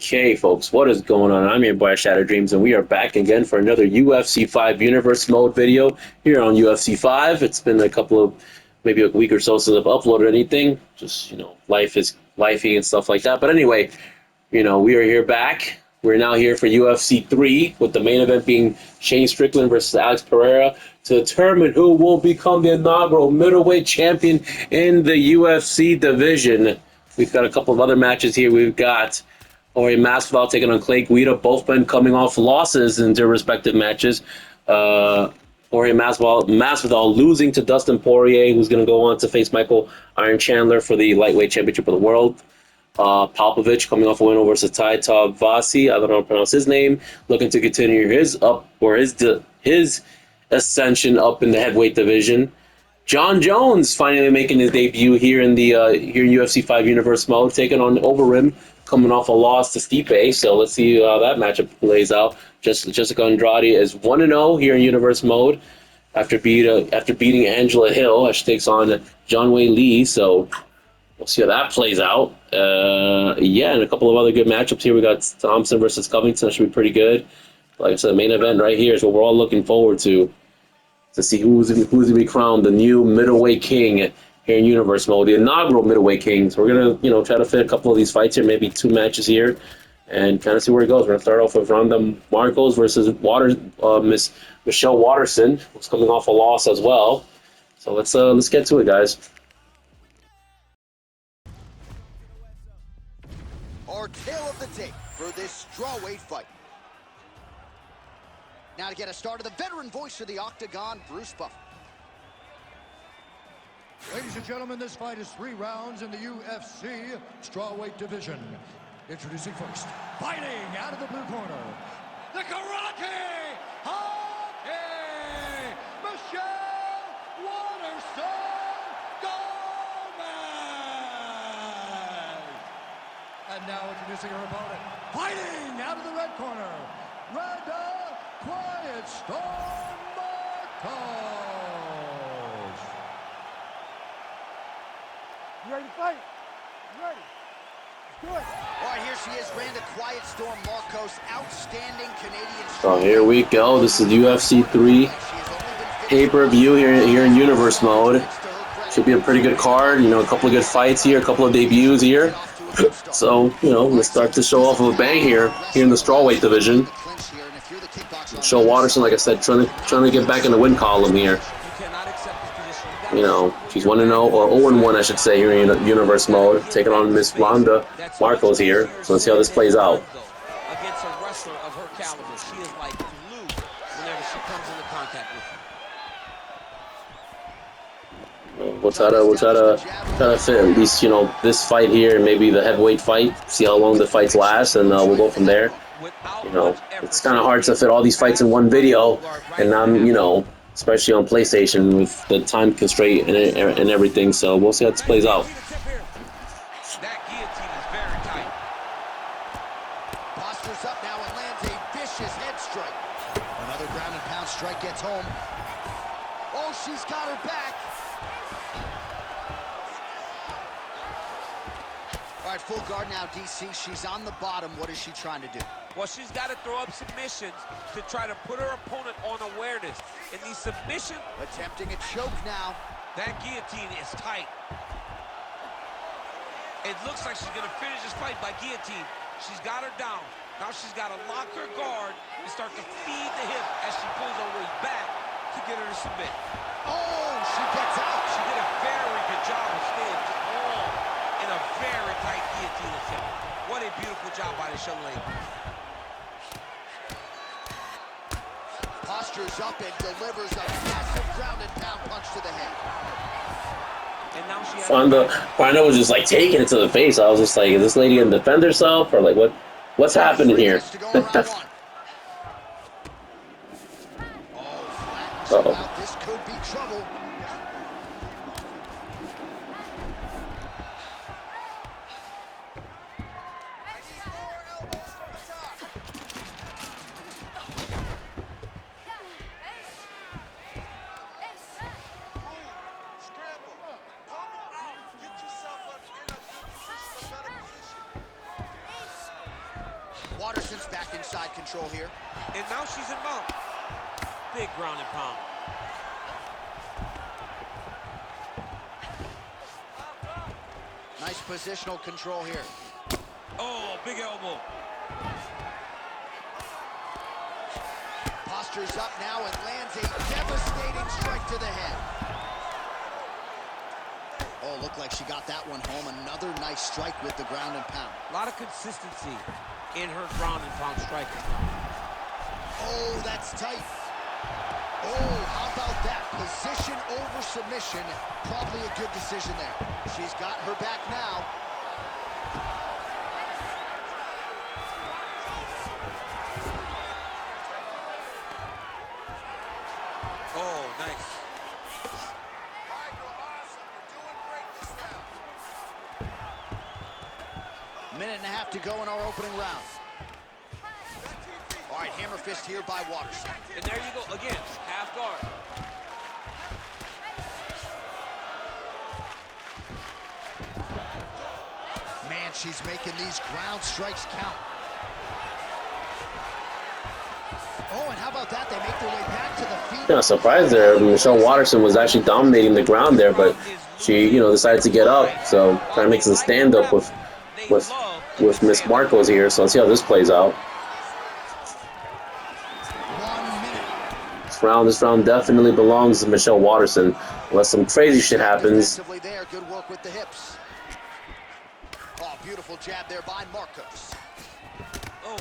Okay, folks, what is going on? I'm your boy Shadow Dreams, and we are back again for another UFC 5 Universe Mode video here on UFC 5. It's been a couple of, maybe a week or so since I've uploaded anything. Just, life is lifey and stuff like that. But anyway, we are here back. We're now here for UFC 3, with the main event being Shane Strickland versus Alex Pereira to determine who will become the inaugural middleweight champion in the UFC division. We've got a couple of other matches here. We've got Jorge Masvidal taking on Clay Guida, both men coming off losses in their respective matches. Jorge Masvidal losing to Dustin Poirier, who's going to go on to face Michael Iron Chandler for the lightweight championship of the world. Pavlovich coming off a win over Tai Vasi, I don't know how to pronounce his name, looking to continue his ascension up in the heavyweight division. John Jones finally making his debut here in UFC 5 Universe Mode, taking on Overeem, coming off a loss to Stipe. So let's see how that matchup plays out. Jessica Andrade is 1-0 here in Universe Mode after beating Angela Hill, as she takes on John Wayne Lee. So we'll see how that plays out. And a couple of other good matchups here. We got Thompson versus Covington. That should be pretty good. Like I said, the main event right here is what we're all looking forward to see who's going to be crowned the new middleweight king here in Universe Mode, the inaugural middleweight king. So we're going to, try to fit a couple of these fights here, maybe 2 matches here, and kind of see where it goes. We're going to start off with Ronda Markos versus Miss Michelle Waterson, who's coming off a loss as well. So let's get to it, guys. Our tale of the tape for this strawweight fight. Now to get us started, the veteran voice of the Octagon, Bruce Buffer. Ladies and gentlemen, this fight is 3 rounds in the UFC strawweight division. Introducing first, fighting out of the blue corner, the Karate Hockey, Michelle Waterson Gomez. And now introducing her opponent, fighting out of the red corner, Ronda Quiet Storm Markos. You ready to fight? You ready? Let's do it. All right, here she is, Randa Quiet Storm Markos, outstanding Canadian. So here we go. This is UFC 3 pay-per-view here in Universe Mode. Should be a pretty good card. A couple of good fights here, a couple of debuts here. So, let's start to show off of a bang here in the strawweight division. Michelle Waterson, like I said, trying to get back in the win column here. She's 1-0, or 0-1, I should say, here in Universe Mode, taking on Miss Ronda Markos here. So let's see how this plays out. Against a wrestler of her caliber, she is like glue whenever she comes into contact with you. We'll try to fit at least, this fight here, and maybe the heavyweight fight. See how long the fights last, and we'll go from there. It's kind of hard to fit all these fights in one video, and I'm, especially on PlayStation with the time constraint and everything. So we'll see how this plays out. That guillotine is very tight. Postures up now and lands a vicious head strike. Another ground and pound strike gets home. Oh, she's got her back. All right, full guard now, DC. She's on the bottom. What is she trying to do? Well, she's got to throw up submissions to try to put her opponent on awareness. And these submissions... Attempting a choke now. That guillotine is tight. It looks like she's going to finish this fight by guillotine. She's got her down. Now she's got to lock her guard and start to feed the hip as she pulls her way back to get her to submit. Oh, she gets out. She did a very good job of staying strong in a very tight guillotine attempt. What a beautiful job by this young lady. Postures up and delivers a massive ground and pound punch to the head. And now she Ronda was just like taking it to the face. I was just like, is this lady gonna defend herself, or like what's happening here? Uh-oh. This could be trouble. Waterson's back inside control here. And now she's in mount. Big ground and pound. Nice positional control here. Oh, big elbow. Postures up now and lands a devastating strike to the head. Oh, looked like she got that one home. Another nice strike with the ground and pound. A lot of consistency in her ground and pound striking. Oh, that's tight. Oh, how about that? Position over submission. Probably a good decision there. She's got her back now. Oh, nice. Minute and a half to go in our opening round. All right, hammer fist here by Waterson. And there you go, again, half guard. Man, she's making these ground strikes count. Oh, and how about that? They make their way back to the feet. Yeah, surprised there. Michelle Waterson was actually dominating the ground there, but she, decided to get up. So kind of makes a stand up with Miss Markos here. So let's see how this plays out. 1 minute. This round definitely belongs to Michelle Waterson, unless some crazy shit happens. Defensively there, good work with the hips. Oh, beautiful jab there by Markos. Oh.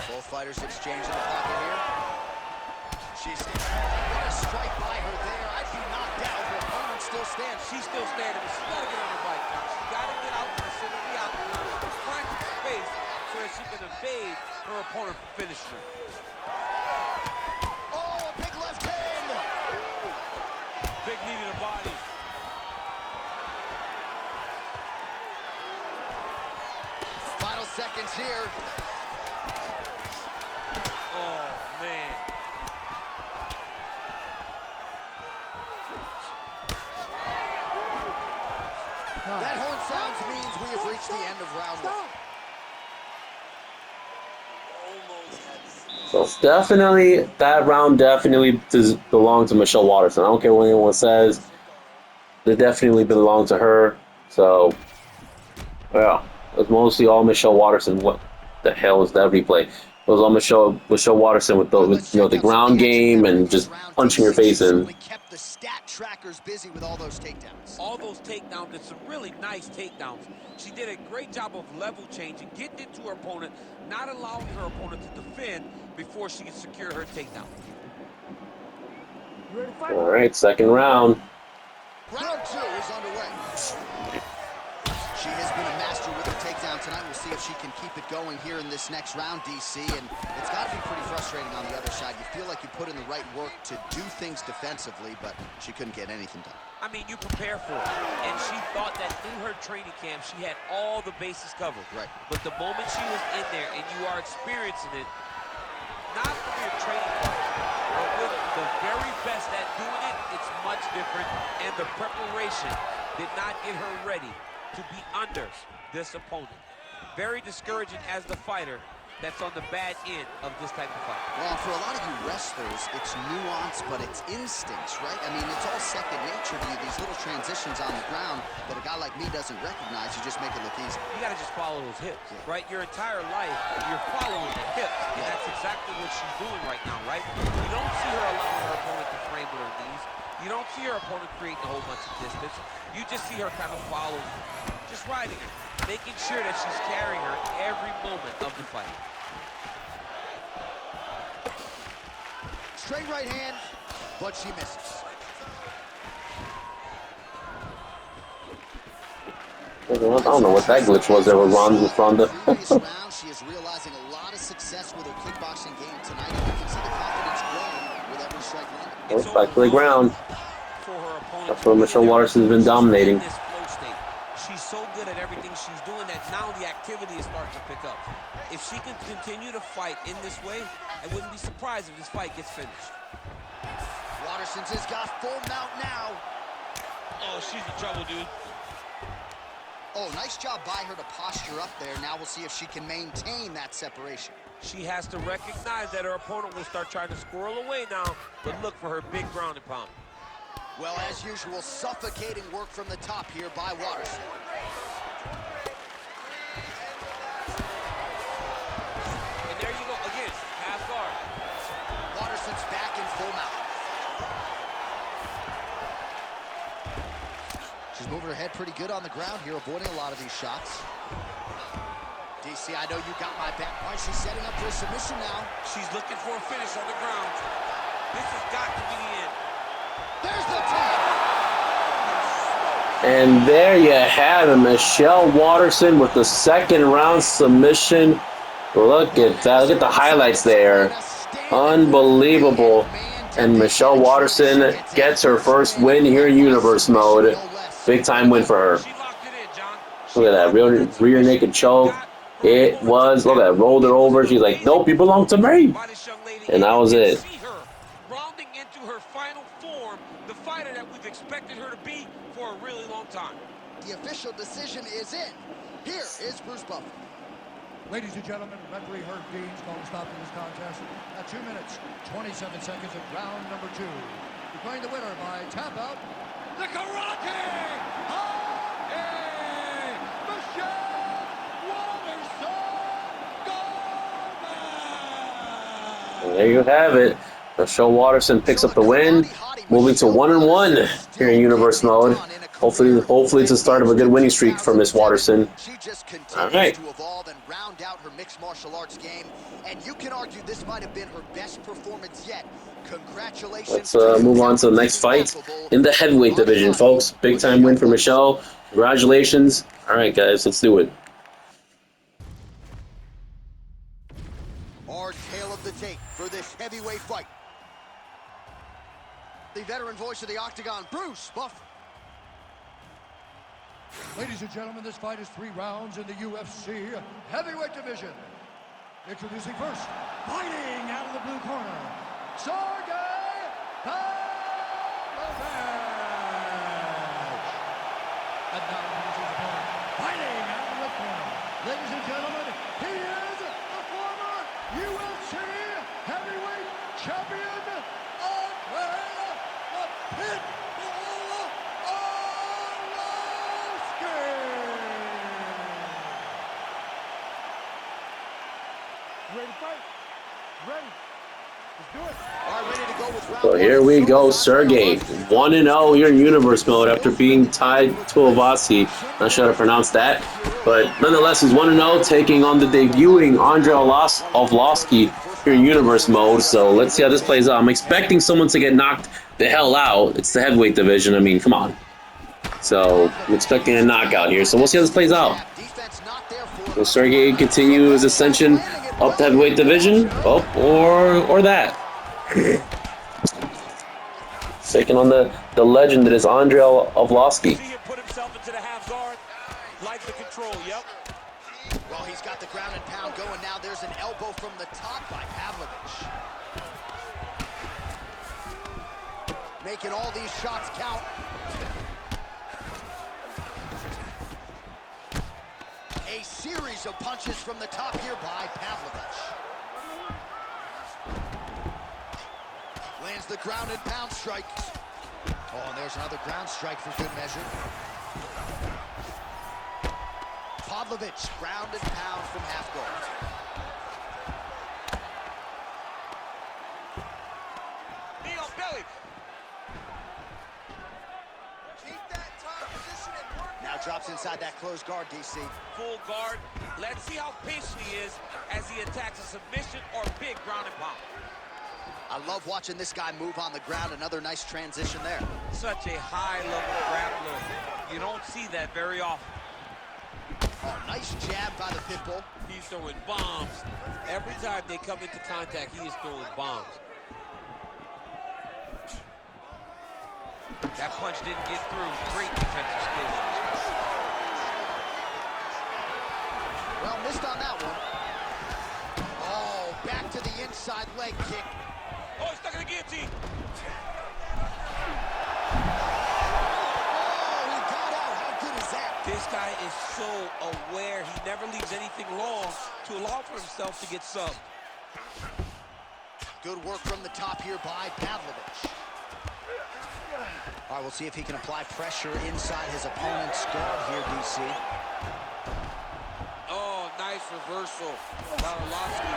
Both fighters exchanging the pocket here. What a strike by her there. I'd be knocked out. Her opponent still stands. She's still standing, but she's got to get on her bike now. She's got to get out to the center of the octagon, find some space so that she can evade her opponent from finishing her. Oh, a big left hand. Big knee to the body. Final seconds here. Oh, man. That horn sounds means we have reached the end of round one. So definitely, that round definitely does belong to Michelle Waterson. I don't care what anyone says. They definitely belong to her. So, yeah, it was mostly all Michelle Waterson. What the hell is that replay? It was all Michelle Waterson with the ground game and just punching her face in. Kept the stat trackers busy with all those takedowns. All those takedowns, did some really nice takedowns. She did a great job of level changing, getting into her opponent, not allowing her opponent to defend before she can secure her takedown. All right, second round. Round two is underway. She has been a master with her takedown tonight. We'll see if she can keep it going here in this next round, DC. And it's got to be pretty frustrating on the other side. You feel like you put in the right work to do things defensively, but she couldn't get anything done. I mean, you prepare for it. And she thought that through her training camp, she had all the bases covered. Right. But the moment she was in there and you are experiencing it, not from your training partner, but with the very best at doing it, it's much different. And the preparation did not get her ready to be under this opponent. Very discouraging as the fighter that's on the bad end of this type of fight. Well, for a lot of you wrestlers, it's nuance, but it's instincts, right? I mean, it's all second nature to you, these little transitions on the ground that a guy like me doesn't recognize. You just make it look easy. You got to just follow those hips, right? Your entire life, you're following the hips, and that's exactly what she's doing right now, right? You don't see her allowing her opponent to frame with her knees. You don't see her opponent creating a whole bunch of distance. You just see her kind of follow, just riding her, making sure that she's carrying her every moment of the fight. Straight right hand, but she misses. I don't know what that glitch was there with Ronda. Previous round, she is realizing a lot of success with her kickboxing game tonight, and you can see the confidence growing with every strike landed. Back to the ground. That's where Michelle Waterson's been dominating. She's so good at everything she's doing that now the activity is starting to pick up. If she can continue to fight in this way, I wouldn't be surprised if this fight gets finished. Waterson's has got full mount now. Oh, she's in trouble, dude. Oh, nice job by her to posture up there. Now we'll see if she can maintain that separation. She has to recognize that her opponent will start trying to squirrel away now, but look for her big ground and pound. Well, as usual, suffocating work from the top here by Waterson. And there you go, again, half guard. Waterson's back in full mount. She's moving her head pretty good on the ground here, avoiding a lot of these shots. DC, I know you got my back. Why is she setting up for a submission now? She's looking for a finish on the ground. This has got to be the end. There's the tap. And there you have it, Michelle Waterson with the second round submission. Look at that. Look at the highlights there. Unbelievable. And Michelle Waterson gets her first win here in Universe Mode. Big time win for her. She locked it in, John. Look at that rear naked choke. It was, look at that, rolled her over. She's like, nope, you belong to me. And that was it. See her rounding into her final form, the fighter that we've expected her to be for a really long time. The official decision is in. Here is Bruce Buffer. Ladies and gentlemen, referee Herb Dean's called a stop to this contest at 2 minutes, 27 seconds of round number 2. Declaring the winner by tap out, the Karate Michelle Waterson. And there you have it. Michelle Waterson picks up the win, moving to 1-1 here in Universe Mode. Hopefully it's the start of a good winning streak for Miss Waterson. She just continues All right. to evolve and round out her mixed martial arts game, and you can argue this might have been her best performance yet. Congratulations. Let's move on to the next fight in the heavyweight division, folks. Big time win for Michelle. Congratulations. All right, guys, let's do it. Our tale of the tape for this heavyweight fight. The veteran voice of the Octagon, Bruce Buffer. Ladies and gentlemen, this fight is 3 rounds in the UFC heavyweight division. Introducing first, fighting out of the blue corner, Sergey Pavlovich. And now introducing the opponent, fighting out of the red corner. Ladies and gentlemen, he is the former UFC heavyweight champion, Andre the Pit. Ready to fight? Ready. Let's do it. All right, ready to go with round So here we go, Sergey, 1-0 here in Universe Mode after being tied to Arlovski. Not sure how to pronounce that, but nonetheless, he's 1-0, taking on the debuting Andre Arlovski here in Universe Mode. So let's see how this plays out. I'm expecting someone to get knocked the hell out. It's the heavyweight division. I mean, come on. So I'm expecting a knockout here. So we'll see how this plays out. Will Sergey continue his ascension up the heavyweight division? Oh, or that. Taking on the legend that is Andre Arlovski. See him put himself into the half guard, like the control, yep. Well, he's got the ground and pound going now. There's an elbow from the top by Pavlovich. Making all these shots count. A series of punches from the top here by Pavlovich. Lands the ground and pound strike. Oh, and there's another ground strike for good measure. Pavlovich, ground and pound from half guard. Knee on belly. Keep that top position and work. Now drops inside that closed guard, DC. Full guard. Let's see how patient he is as he attacks a submission or big ground and pound. I love watching this guy move on the ground. Another nice transition there. Such a high-level grappler. You don't see that very often. Oh, nice jab by the pit bull. He's throwing bombs. Every time they come into contact, he is throwing bombs. That punch didn't get through. Great defensive skills. Well, missed on that one. Oh, back to the inside leg kick. Oh, he's stuck in the guillotine. Oh, he got out. How good is that? This guy is so aware. He never leaves anything long to allow for himself to get subbed. Good work from the top here by Pavlovich. All right, we'll see if he can apply pressure inside his opponent's guard here, DC. Oh, nice reversal by Arlovski.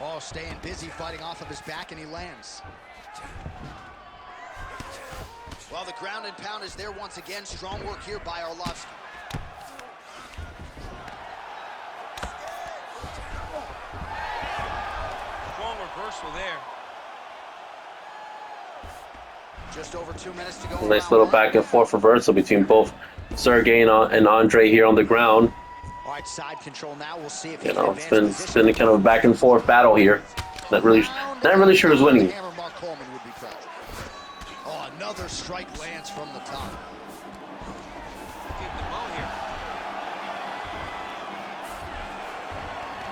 Oh, staying busy fighting off of his back, and he lands. Well, the ground and pound is there once again. Strong work here by Arlovski. Strong reversal there. Just over 2 minutes to go. Nice little back and forth reversal between both Sergey and Andre here on the ground. All right, side control now. We'll see if You know, it's been kind of a back and forth battle here. Not really sure who's winning. Mark would be proud. Oh, another strike lands from the top. Getting them out here.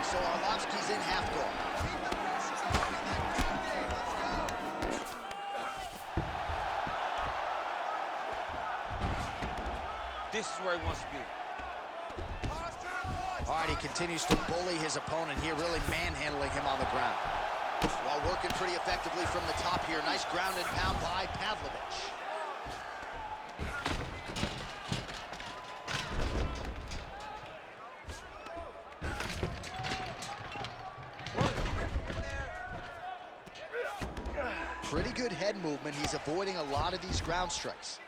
So Arlovski's in half guard. This is where he wants to be. All right, he continues to bully his opponent here, really manhandling him on the ground. While working pretty effectively from the top here. Nice ground and pound by Pavlovich. Pretty good head movement. He's avoiding a lot of these ground strikes.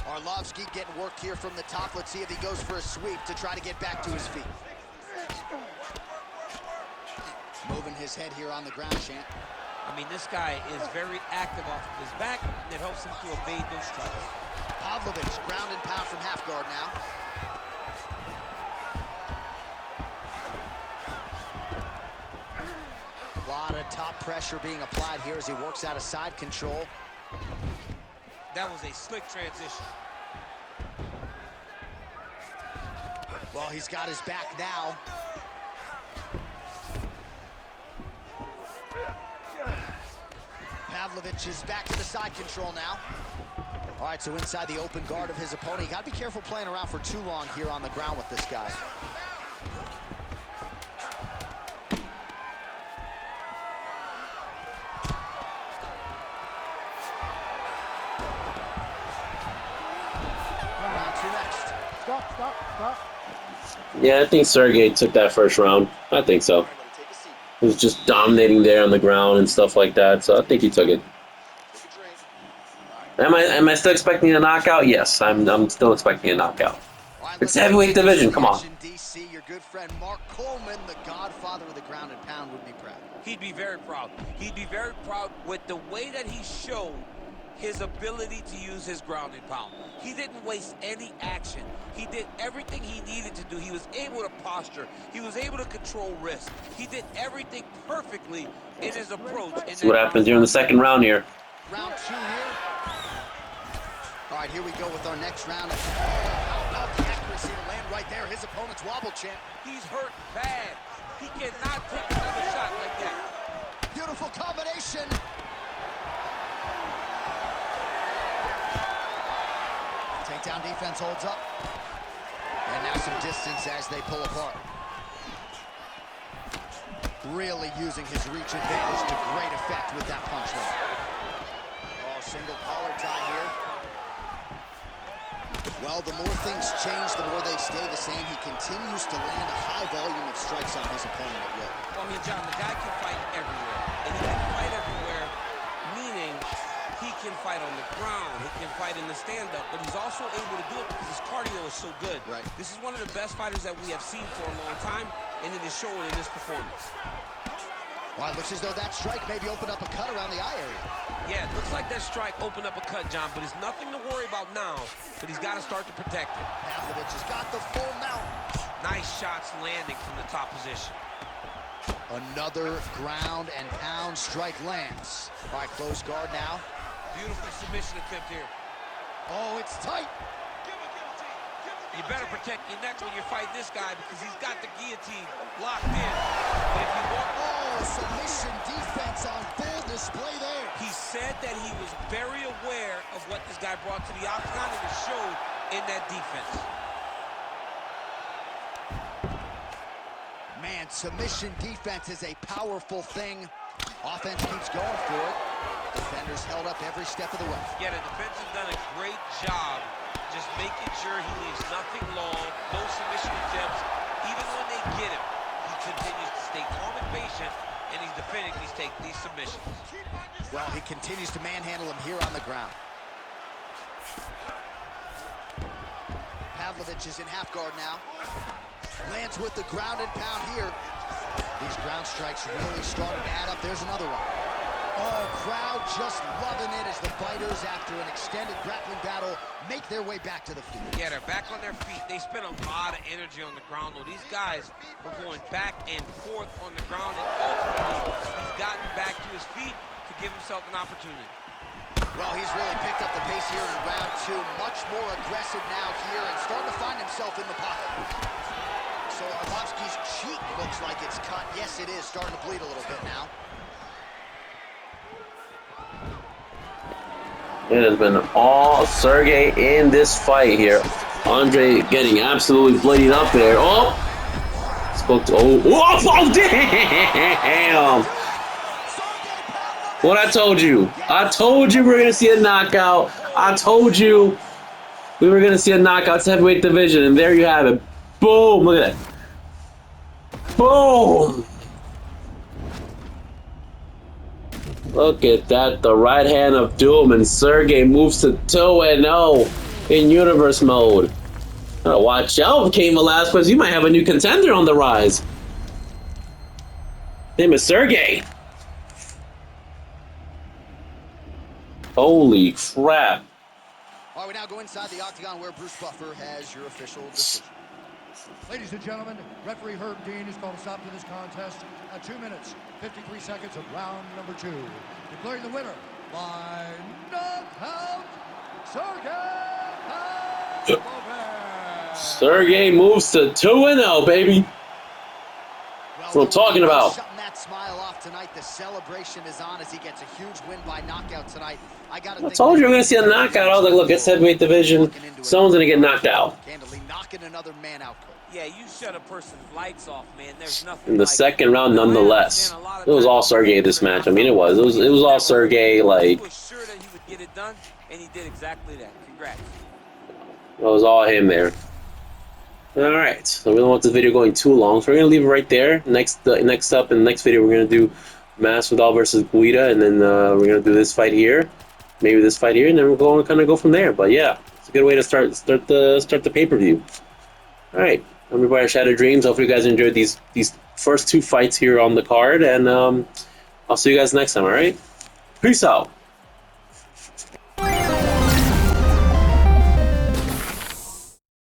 Arlovski getting worked here from the top. Let's see if he goes for a sweep to try to get back to his feet. Moving his head here on the ground, champ. I mean, this guy is very active off of his back, and it helps him to evade those strikes. Pavlovich, ground and pound from half guard now. A lot of top pressure being applied here as he works out of side control. That was a slick transition. Well, he's got his back now. Pavlovich is back to the side control now. All right, so inside the open guard of his opponent. You got to be careful playing around for too long here on the ground with this guy. Round two next. Stop. Yeah, I think Sergey took that first round. I think so. He was just dominating there on the ground and stuff like that, so I think he took it. Am I still expecting a knockout? Yes, I'm still expecting a knockout. It's heavyweight division, come on. DC, your good friend Mark Coleman, the godfather of the ground and pound, would be proud. He'd be very proud. He'd be very proud with the way that he showed his ability to use his ground and pound. He didn't waste any action. He did everything he needed to do. He was able to posture. He was able to control wrist. He did everything perfectly in his approach. See what happens here in the second round here. Round two here. All right, here we go with our next round. How about the accuracy to land right there? His opponent's wobble, champ. He's hurt bad. He cannot take another shot like that. Beautiful combination. Takedown defense holds up. And now some distance as they pull apart. Really using his reach advantage to great effect with that punch line. Oh, single collar tie here. Well, the more things change, the more they stay the same. He continues to land a high volume of strikes on his opponent at will. Well, I mean, John, the guy can fight everywhere. And he can fight everywhere, meaning he can fight on the ground, he can fight in the stand-up, but he's also able to do it because his cardio is so good. Right. This is one of the best fighters that we have seen for a long time, and it is showing in this performance. Well, it looks as though that strike maybe opened up a cut around the eye area. Yeah, it looks like that strike opened up a cut, John, but it's nothing to worry about now, but he's got to start to protect it. Pavlovich has got the full mount. Nice shots landing from the top position. Another ground and pound strike lands. All right, close guard now. Beautiful submission attempt here. Oh, it's tight. You better protect your neck when you're fighting this guy because he's got the guillotine locked in. But if you want... Oh, submission defense on full display there. He said that he was very aware of what this guy brought to the octagon, and it showed in that defense. Man, submission defense is a powerful thing. Offense keeps going for it. Defenders held up every step of the way. Yeah, the defense has done a great job just making sure he leaves nothing long, no submission attempts. Even when they get him, he continues to stay calm and patient, and he's defending these submissions. Well, he continues to manhandle him here on the ground. Pavlovich is in half guard now. Lands with the ground and pound here. These ground strikes really starting to add up. There's another one. Oh, crowd just loving it as the fighters, after an extended grappling battle, make their way back to the field. Yeah, they're back on their feet. They spent a lot of energy on the ground, though. These guys were going back and forth on the ground, and ultimately, he's gotten back to his feet to give himself an opportunity. Well, he's really picked up the pace here in round two. Much more aggressive now here and starting to find himself in the pocket. So Arlovski's cheek looks like it's cut. Yes, it is. Starting to bleed a little bit now. It has been all Sergey in this fight here. Andre getting absolutely bloodied up there. Oh! Spoke to... Oh, damn! What I told you. I told you we were going to see a knockout. I told you we were going to see a knockout. It's heavyweight division, and there you have it. Boom! Look at that. Boom! Look at that. The right hand of doom, and Sergey moves to 2-0 in universe mode. Watch out, Cain Velasquez. You might have a new contender on the rise. Name is Sergey. Holy crap. All right, we now go inside the octagon where Bruce Buffer has your official decision. Ladies and gentlemen, referee Herb Dean has called a stop to this contest at 2 minutes, 53 seconds of round number 2. Declaring the winner by knockout, Sergey Pavlovich. Sergey moves to 2-0, baby. That's what I'm talking about. Shutting that smile off tonight. The celebration is on as he gets a huge win by knockout tonight. I told you we were going to see a knockout. I was like, look, it's heavyweight division. Someone's going to get knocked out. Candidly knocking another man out. Yeah, you shut a person's lights off, man. There's nothing. In the second round, nonetheless, it was all Sergey this match. I mean, it was all Sergey. Like, he was sure that he would get it done, and he did exactly that. Congrats. It was all him there. All right, so we don't want this video going too long, so we're gonna leave it right there. Next up in the next video, we're gonna do Masvidal versus Guida, and then we're gonna do this fight here, maybe this fight here, and then we're going to kind of go from there. But yeah, it's a good way to start the pay-per-view. All right, everybody, Shattered Dreams. Hopefully, you guys enjoyed these first 2 fights here on the card, and I'll see you guys next time. All right, peace out.